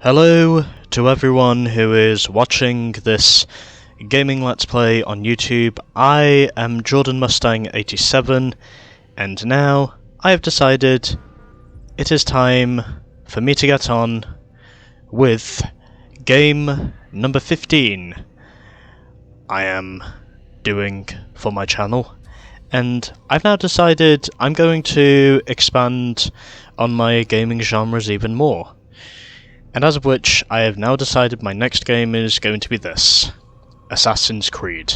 Hello to everyone who is watching this gaming let's play on YouTube. I am Jordan Mustang 87 and now I have decided it is time for me to get on with game number 15 I am doing for my channel, and I've now decided I'm going to expand on my gaming genres even more. And as of which, I have now decided my next game is going to be this, Assassin's Creed.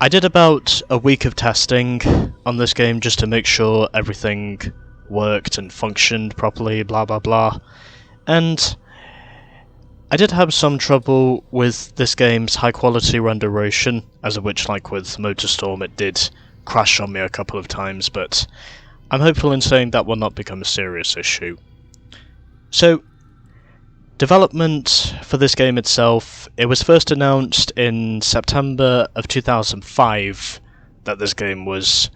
I did about a week of testing on this game just to make sure everything worked and functioned properly, blah blah blah, and I did have some trouble with this game's high quality renderation, as of which, like with Motorstorm, it did crash on me a couple of times, but I'm hopeful in saying that will not become a serious issue. So, development for this game itself, it was first announced in September of 2005 that this game was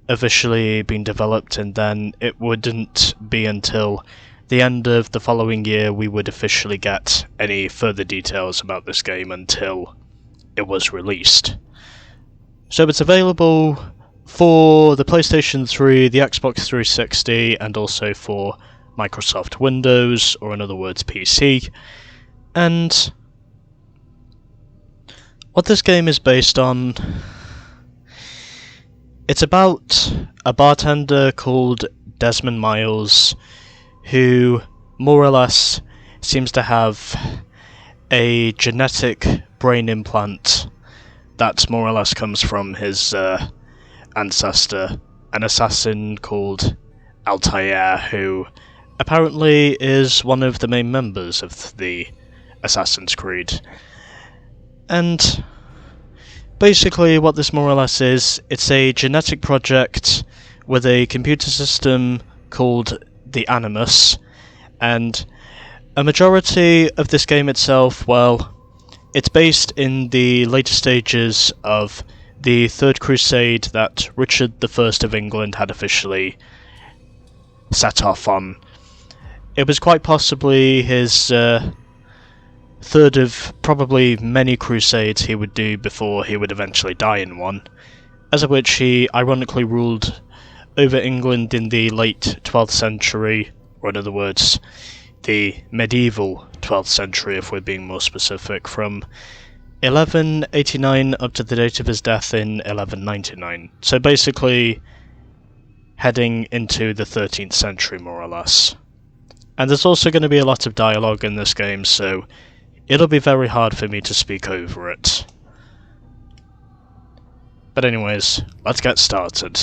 officially being developed, and then it wouldn't be until the end of the following year we would officially get any further details about this game until it was released. So it's available for the PlayStation 3, the Xbox 360, and also for Microsoft Windows, or in other words PC. And what this game is based on, it's about a bartender called Desmond Miles who more or less seems to have a genetic brain implant that more or less comes from his ancestor, an assassin called Altair, who apparently is one of the main members of the Assassin's Creed. And basically what this more or less is, it's a genetic project with a computer system called the Animus, and a majority of this game itself, well, it's based in the later stages of the Third Crusade that Richard I of England had officially set off on. It was quite possibly his third of probably many crusades he would do before he would eventually die in one, as of which he ironically ruled over England in the late 12th century, or in other words, the medieval 12th century if we're being more specific, from 1189 up to the date of his death in 1199. So basically heading into the 13th century more or less. And there's also going to be a lot of dialogue in this game, so it'll be very hard for me to speak over it. But anyways, let's get started.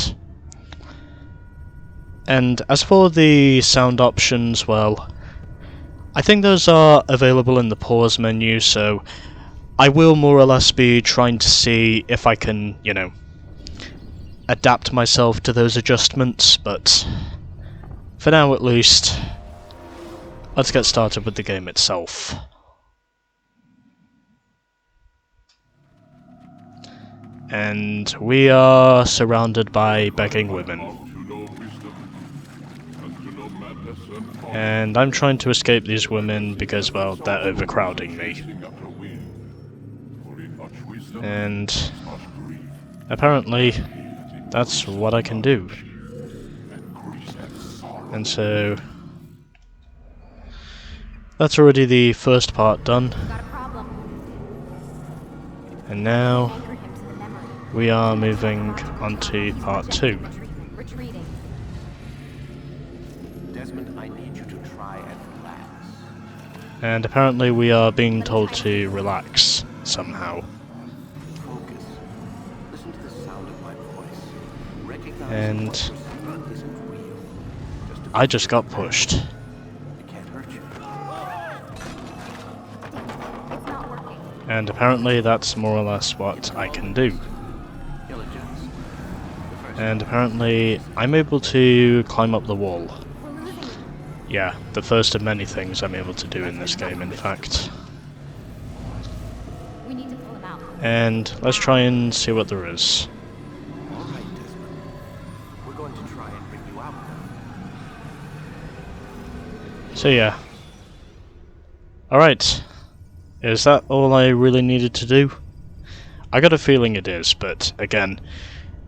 And as for the sound options, well, I think those are available in the pause menu, so I will more or less be trying to see if I can, adapt myself to those adjustments, but for now at least, let's get started with the game itself. And we are surrounded by begging women. And I'm trying to escape these women because, well, they're overcrowding me. And apparently, that's what I can do. And so that's already the first part done. And now we are moving on to part 2. Desmond, I need you to try and relax. And apparently we are being told to relax somehow. Focus. Listen to the sound of my voice. Recognize And what you're seeing isn't real. I just got pushed. It can't hurt you. It's not working. And apparently that's more or less what I can do. Diligence. And apparently I'm able to climb up the wall. Yeah, the first of many things I'm able to do in this game, in fact. We need to pull him out. And let's try and see what there is. All right, Desmond. We're going to try and bring you out now. So yeah, Alright, is that all I really needed to do? I got a feeling it is, but again,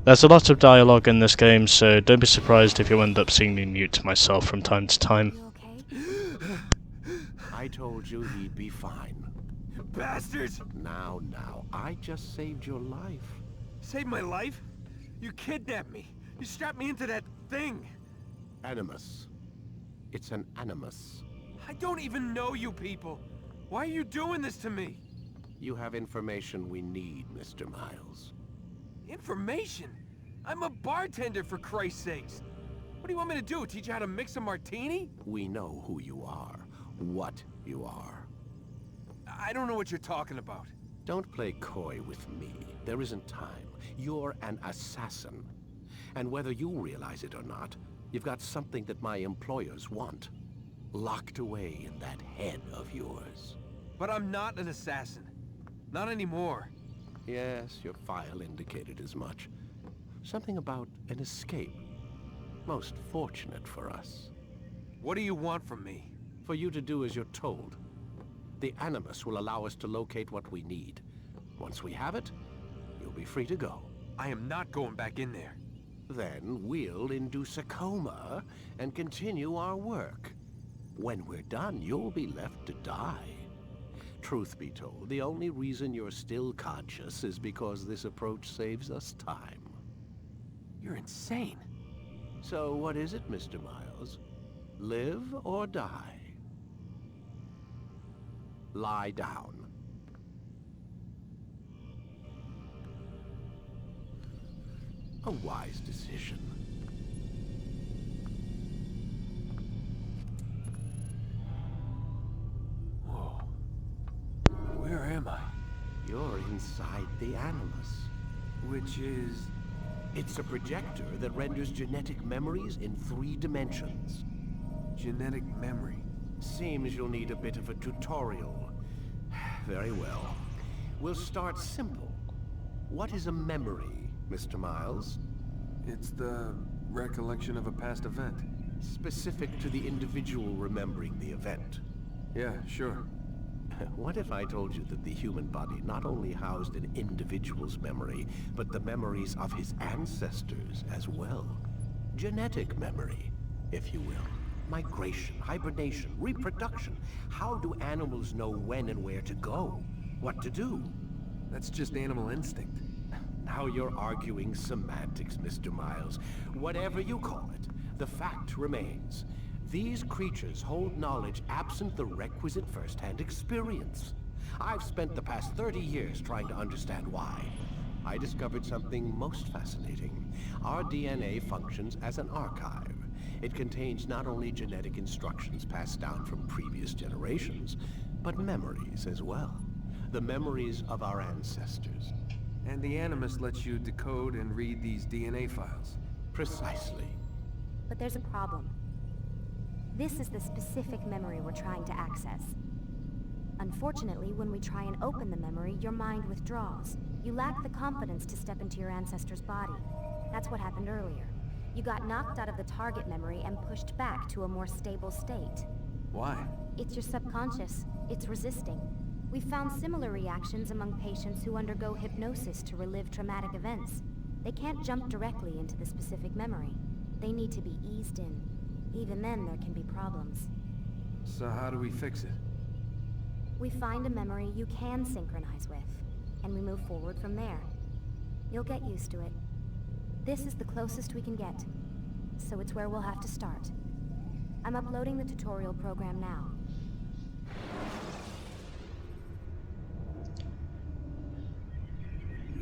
there's a lot of dialogue in this game, so don't be surprised if you end up seeing me mute myself from time to time. You okay? I told you he'd be fine. Bastards! Now, I just saved your life. Saved my life? You kidnapped me. You strapped me into that thing. Animus. It's an animus. I don't even know you people. Why are you doing this to me? You have information we need, Mr. Miles. Information? I'm a bartender, for Christ's sakes. What do you want me to do? Teach you how to mix a martini? We know who you are, what you are. I don't know what you're talking about. Don't play coy with me. There isn't time. You're an assassin. And whether you realize it or not, you've got something that my employers want. Locked away in that head of yours. But I'm not an assassin. Not anymore. Yes, your file indicated as much. Something about an escape. Most fortunate for us. What do you want from me? For you to do as you're told. The Animus will allow us to locate what we need. Once we have it, you'll be free to go. I am not going back in there. Then we'll induce a coma and continue our work. When we're done, you'll be left to die. Truth be told, the only reason you're still conscious is because this approach saves us time. You're insane. So what is it, Mr. Miles? Live or die? Lie down. A wise decision. Whoa. Where am I? You're inside the Animus. Which is... It's a projector that renders genetic memories in 3 dimensions. genetic memory. Seems you'll need a bit of a tutorial. Very well. We'll start simple. What is a memory, Mr. Miles? It's the recollection of a past event. Specific to the individual remembering the event. Yeah, sure. What if I told you that the human body not only housed an individual's memory, but the memories of his ancestors as well? Genetic memory, if you will. Migration, hibernation, reproduction. How do animals know when and where to go? What to do? That's just animal instinct. Now you're arguing semantics, Mr. Miles. Whatever you call it, the fact remains. These creatures hold knowledge absent the requisite first-hand experience. I've spent the past 30 years trying to understand why. I discovered something most fascinating. Our DNA functions as an archive. It contains not only genetic instructions passed down from previous generations, but memories as well. The memories of our ancestors. And the Animus lets you decode and read these DNA files. Precisely. But there's a problem. This is the specific memory we're trying to access. Unfortunately, when we try and open the memory, your mind withdraws. You lack the confidence to step into your ancestor's body. That's what happened earlier. You got knocked out of the target memory and pushed back to a more stable state. Why? It's your subconscious. It's resisting. We've found similar reactions among patients who undergo hypnosis to relive traumatic events. They can't jump directly into the specific memory. They need to be eased in. Even then, there can be problems. So how do we fix it? We find a memory you can synchronize with, and we move forward from there. You'll get used to it. This is the closest we can get, so it's where we'll have to start. I'm uploading the tutorial program now.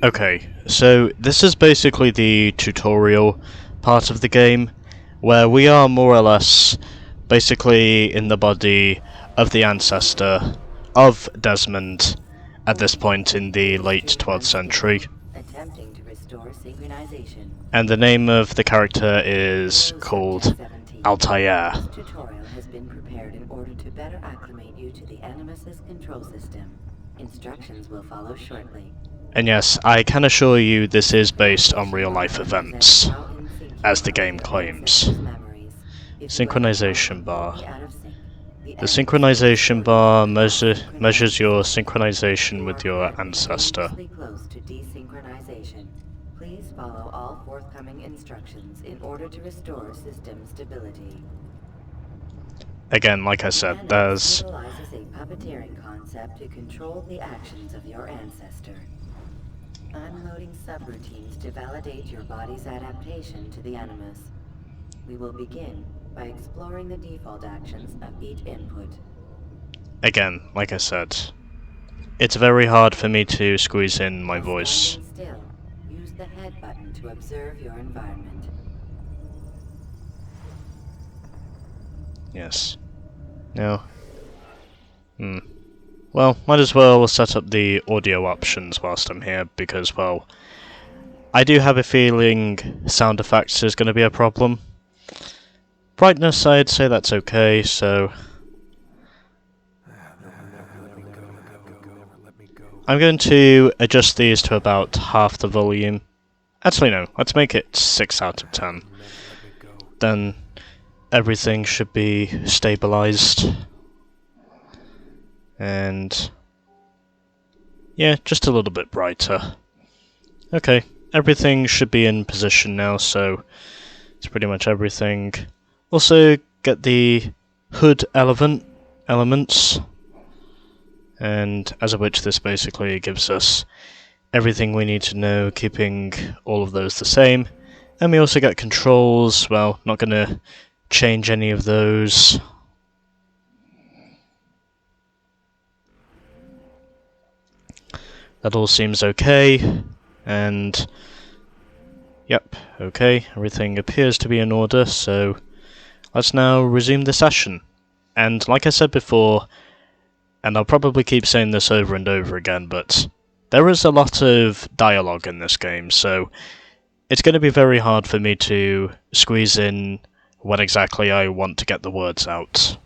Okay, so this is basically the tutorial part of the game, where we are more or less basically in the body of the ancestor of Desmond at this point in the late 12th century. Attempting to restore synchronization. And the name of the character is called Altair. This tutorial has been prepared in order to better acclimate you to the Animus's control system. Instructions will follow shortly. And yes, I can assure you this is based on real-life events, as the game claims. Synchronization Bar. The synchronization bar measures your synchronization with your ancestor. Close to desynchronization. Please follow all forthcoming instructions in order to restore system stability. Again, like I said, there's... utilizes a puppeteering concept to control the actions of your ancestor. I'm loading subroutines to validate your body's adaptation to the Animus. We will begin by exploring the default actions of each input. Again, like I said, it's very hard for me to squeeze in my voice. Standing still, use the head button to observe your environment. Yes. Now... Well, might as well set up the audio options whilst I'm here, because, well, I do have a feeling sound effects is going to be a problem. Brightness, I'd say that's okay, so... I'm going to adjust these to about half the volume. Actually no, let's make it 6 out of 10. Then everything should be stabilized. And... yeah, just a little bit brighter. Okay, everything should be in position now, so it's pretty much everything. Also, get the hood elements, and as of which this basically gives us everything we need to know, keeping all of those the same. And we also get controls, well, not gonna change any of those. That all seems okay, and yep, okay, everything appears to be in order, so let's now resume the session. And like I said before, and I'll probably keep saying this over and over again, but there is a lot of dialogue in this game, so it's going to be very hard for me to squeeze in when exactly I want to get the words out.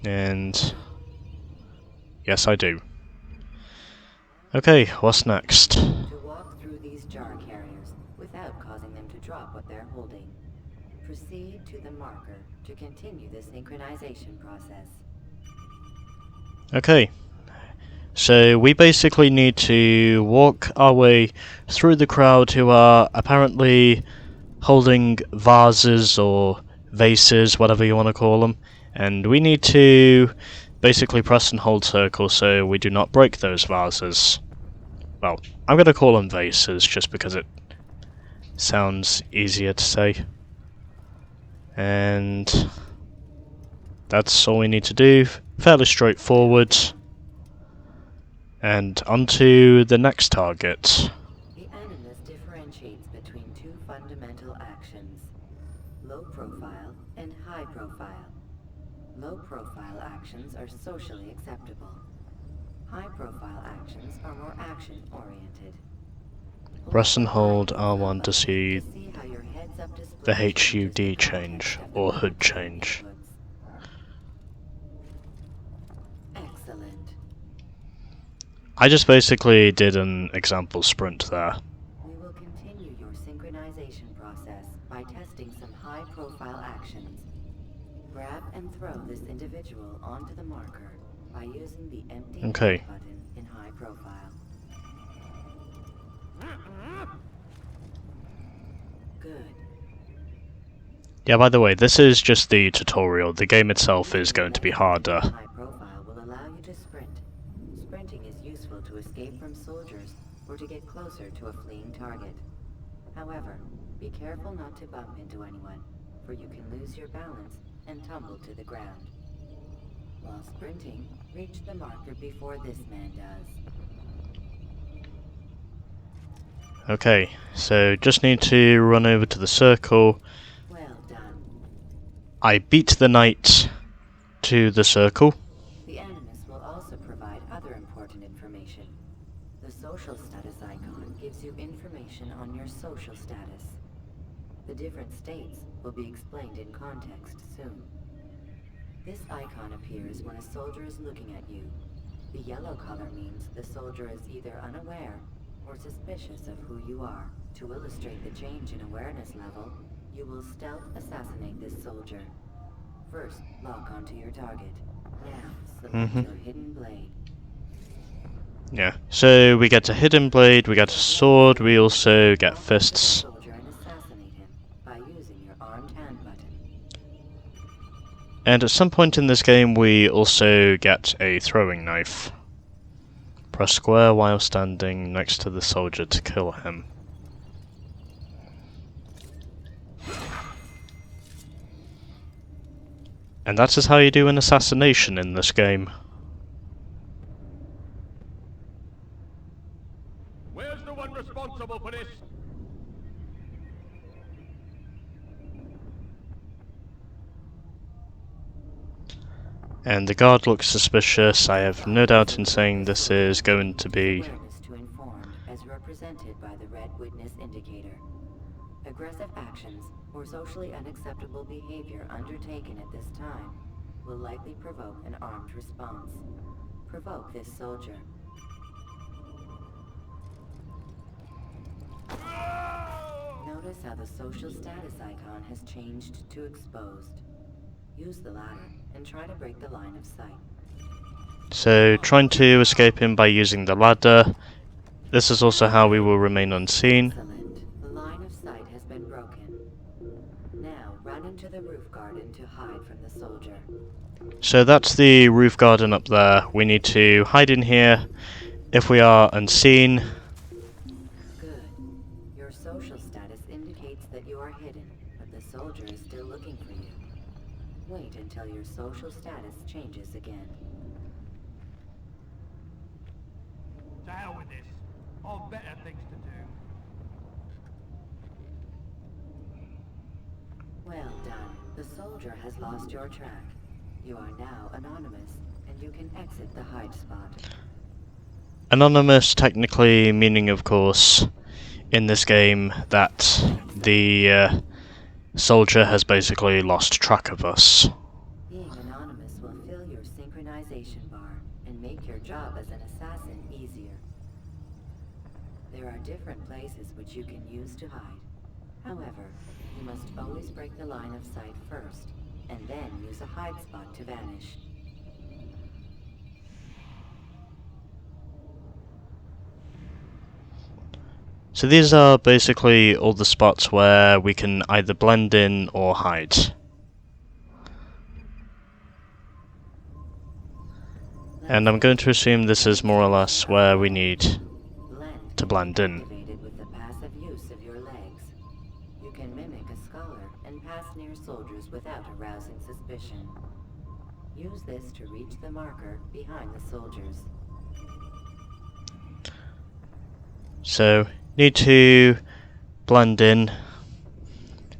And yes, I do. Okay, what's next? To walk through these jar carriers without causing them to drop what they're holding. Proceed to the marker to continue the synchronization process. Okay, so we basically need to walk our way through the crowd who are apparently holding vases or vases, whatever you want to call them, and we need to basically press and hold circle so we do not break those vases. Well, I'm going to call them vases just because it sounds easier to say. And that's all we need to do. Fairly straightforward. And onto the next target. The Animus differentiates between two fundamental actions: low profile and high profile. Low profile actions are socially acceptable. High profile actions are more action oriented. Press and hold R1 to see how your heads-up the display HUD change, or HUD change. Excellent. I just basically did an example sprint there. We will continue your synchronization process by testing some high-profile actions. Grab and throw this individual onto the marker by using the empty Okay. button in high profile. Good. Yeah, by the way, this is just the tutorial. The game itself is going to be harder. High profile will allow you to sprint. Sprinting is useful to escape from soldiers or to get closer to a fleeing target. However, be careful not to bump into anyone, for you can lose your balance and tumble to the ground. While sprinting, reach the marker before this man does. Okay, so just need to run over to the circle. Well done. I beat the knight to the circle. The Animus will also provide other important information. The social status icon gives you information on your social status. The different states will be explained in context soon. This icon appears when a soldier is looking at you. The yellow color means the soldier is either unaware or suspicious of who you are. To illustrate the change in awareness level, you will stealth assassinate this soldier. First, lock onto your target. Now, select your hidden blade. Yeah, so we get a hidden blade, we get a sword, we also get fists. Soldier and assassinate him by using your armed hand button. And at some point in this game we also get a throwing knife. Press square while standing next to the soldier to kill him. And that is how you do an assassination in this game. Where's the one responsible for this? And the guard looks suspicious. I have no doubt in saying this is going to be... Awareness to informed as represented by the red witness indicator. Aggressive actions or socially unacceptable behavior undertaken at this time will likely provoke an armed response. Provoke this soldier. Notice how the social status icon has changed to exposed. Use the ladder and try to break the line of sight. So, trying to escape him by using the ladder. This is also how we will remain unseen. Excellent. The line of sight has been broken. Now, run into the roof garden to hide from the soldier. So that's the roof garden up there. We need to hide in here. If we are unseen... Good. Your social status indicates that you are hidden, but the soldier is still looking for you. Wait until your social status changes again. To hell with this. I've better things to do. Well done. The soldier has lost your track. You are now anonymous, and you can exit the hide spot. Anonymous, technically meaning, of course, in this game, that the soldier has basically lost track of us. Being anonymous will fill your synchronization bar and make your job as an assassin easier. There are different places which you can use to hide. However, you must always break the line of sight first, and then use a hide spot to vanish. So these are basically all the spots where we can either blend in or hide. And I'm going to assume this is more or less where we need to blend in. Activated with the passive use of your legs. You can mimic a scholar and pass near soldiers without arousing suspicion. Use this to reach the marker behind the soldiers. So, need to blend in,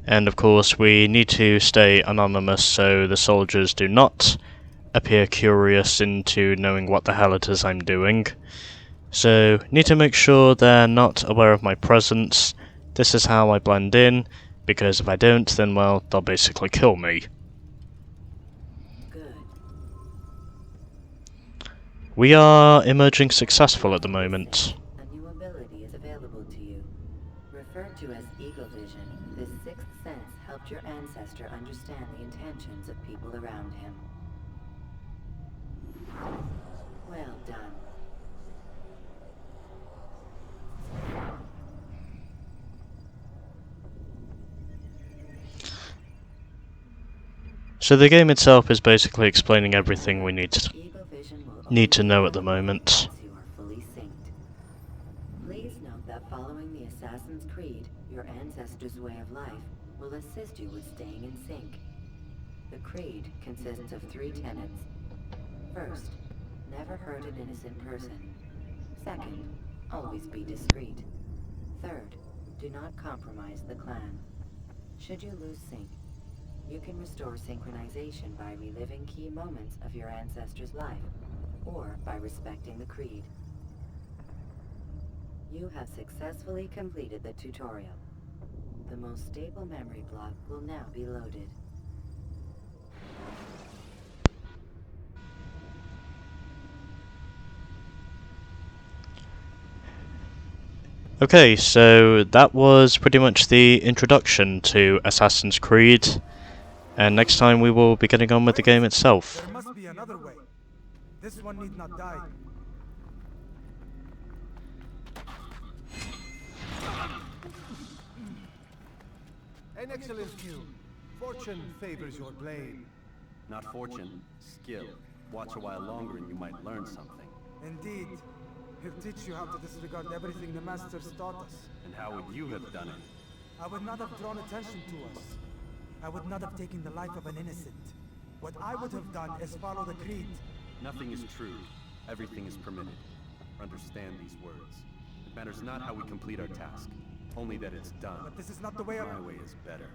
and of course we need to stay anonymous so the soldiers do not appear curious into knowing what the hell it is I'm doing. So, need to make sure they're not aware of my presence. This is how I blend in, because if I don't, then well, they'll basically kill me. Good. We are emerging successful at the moment. A new ability is available to you. Referred to as Eagle Vision, this sixth sense helped your ancestor understand the intentions of people around him. Well done. So the game itself is basically explaining everything we need Eagle Vision will to know at the moment. once you are fully synced. Please note that following the Assassin's Creed, your ancestors' way of life will assist you with staying in sync. The creed consists of 3 tenets. First, never hurt an innocent person. Second, always be discreet. Third, do not compromise the clan. Should you lose sync, you can restore synchronization by reliving key moments of your ancestor's life, or by respecting the creed. You have successfully completed the tutorial. The most stable memory block will now be loaded. Okay, so that was pretty much the introduction to Assassin's Creed, and next time we will be getting on with the game itself. There must be another way. This one need not die. An excellent skill. Fortune favors your blade. Not fortune, skill. Watch a while longer and you might learn something. Indeed. He'll teach you how to disregard everything the Masters taught us. And how would you have done it? I would not have drawn attention to us. I would not have taken the life of an innocent. What I would have done is follow the creed. Nothing is true. Everything is permitted. Understand these words. It matters not how we complete our task, only that it's done. But this is not the way My way is better.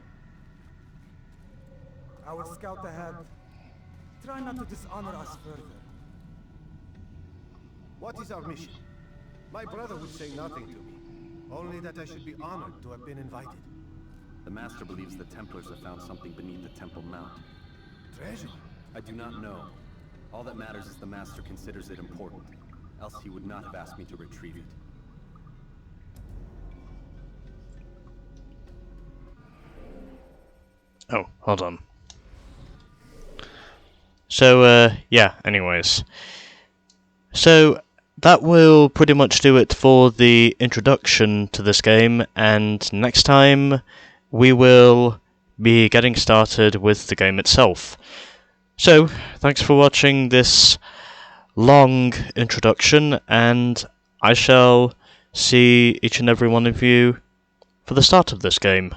I will scout ahead. Try not to dishonor us further. What is our mission? My brother would say nothing to me. Only that I should be honored to have been invited. The Master believes the Templars have found something beneath the Temple Mount. Treasure? I do not know. All that matters is the Master considers it important. Else he would not have asked me to retrieve it. Oh, hold on. So, yeah, anyways. So, that will pretty much do it for the introduction to this game, and next time we will be getting started with the game itself. So, thanks for watching this long introduction, and I shall see each and every one of you for the start of this game.